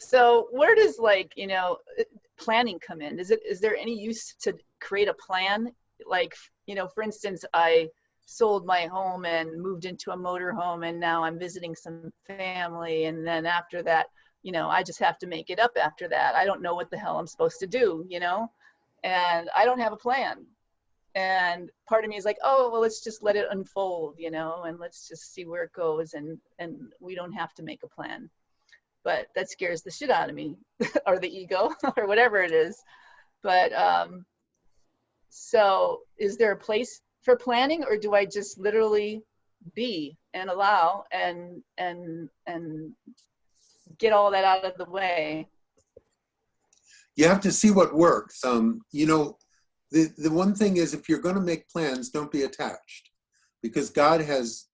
So where does, like, planning come in? Is there any use to create a plan? Like, for instance, I sold my home and moved into a motor home, and now I'm visiting some family. And then after that, I just have to make it up after that. I don't know what the hell I'm supposed to do, and I don't have a plan. And part of me is like, oh, well, let's just let it unfold, and let's just see where it goes. And we don't have to make a plan. But that scares the shit out of me, or the ego, or whatever it is. But so is there a place for planning, or do I just literally be and allow and get all that out of the way? You have to see what works. The one thing is, if you're going to make plans, don't be attached, because God has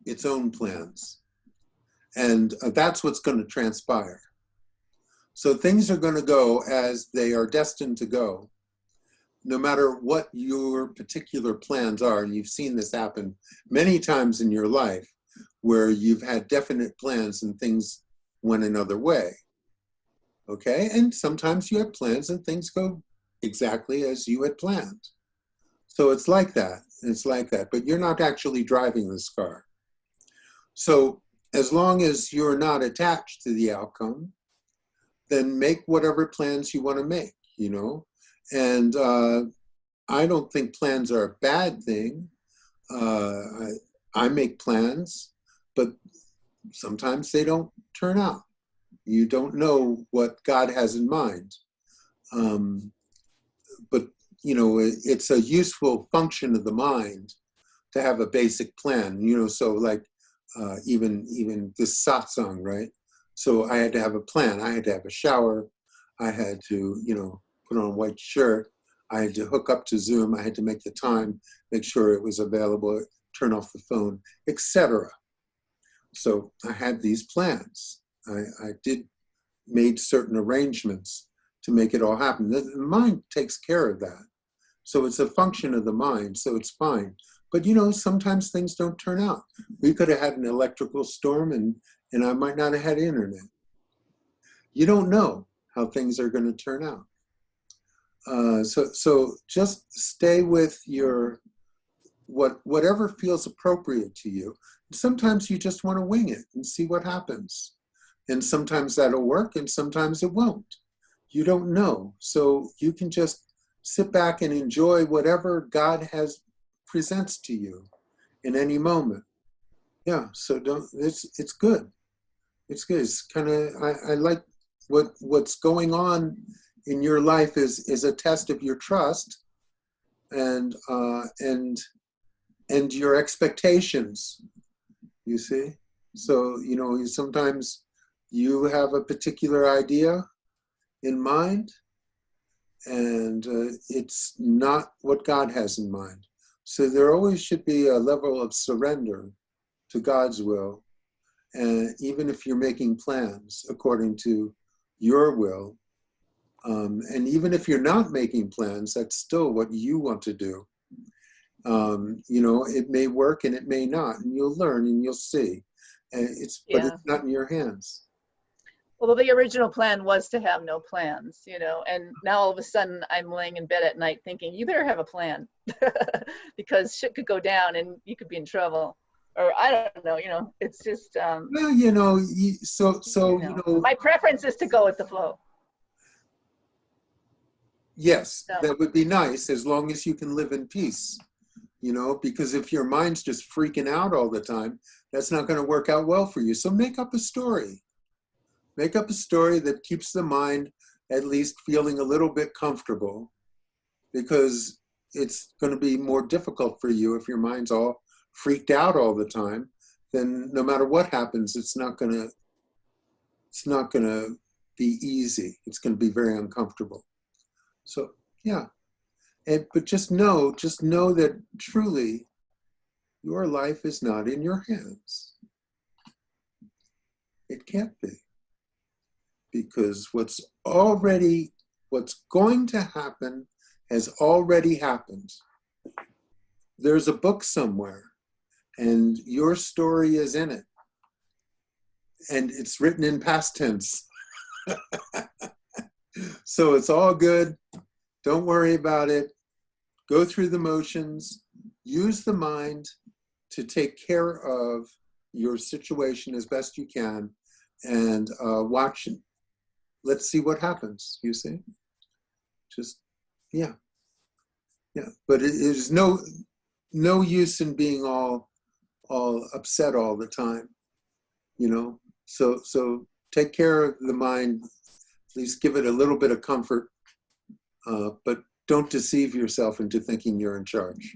its own plans, and that's what's going to transpire. So things are going to go as they are destined to go, no matter what your particular plans are. And you've seen this happen many times in your life, where you've had definite plans and things went another way. Okay, and sometimes you have plans and things go exactly as you had planned. So it's like that. But you're not actually driving this car. So as long as you're not attached to the outcome, then make whatever plans you want to make, And I don't think plans are a bad thing. I make plans, but sometimes they don't turn out. You don't know what God has in mind. But, it's a useful function of the mind to have a basic plan, so like even this satsang, right? So I had to have a plan. I had to have a shower. I had to, put on a white shirt. I had to hook up to Zoom. I had to make the time, make sure it was available, turn off the phone, etc. So I had these plans. I made certain arrangements to make it all happen. The mind takes care of that. So it's a function of the mind, so it's fine. But sometimes things don't turn out. We could have had an electrical storm and I might not have had internet. You don't know how things are going to turn out. So just stay with your whatever feels appropriate to you. Sometimes you just want to wing it and see what happens. And sometimes that'll work and sometimes it won't. You don't know. So you can just sit back and enjoy whatever God presents to you in any moment. Yeah, so it's good. It's good. It's kind of, I like what's going on in your life is a test of your trust and your expectations, you see? So, sometimes you have a particular idea in mind, and it's not what God has in mind. So there always should be a level of surrender to God's will, and even if you're making plans according to your will, and even if you're not making plans, that's still what you want to do. It may work and it may not, and you'll learn and you'll see. But it's not in your hands. Well, the original plan was to have no plans, and now all of a sudden I'm laying in bed at night thinking, you better have a plan because shit could go down and you could be in trouble. Or I don't know, it's just... Well, my preference is to go with the flow. Yes, that would be nice as long as you can live in peace, because if your mind's just freaking out all the time, that's not going to work out well for you. So make up a story. Make up a story that keeps the mind at least feeling a little bit comfortable, because it's going to be more difficult for you if your mind's all freaked out all the time. Then no matter what happens, it's not going to be easy. It's going to be very uncomfortable. So yeah, but just know that truly your life is not in your hands. It can't be. Because what's going to happen has already happened. There's a book somewhere, and your story is in it. and it's written in past tense. So it's all good. Don't worry about it. Go through the motions. Use the mind to take care of your situation as best you can, and watch it. Let's see what happens, you see? Just, yeah. Yeah, but it is no use in being all upset all the time, you know? So take care of the mind, at least give it a little bit of comfort, but don't deceive yourself into thinking you're in charge.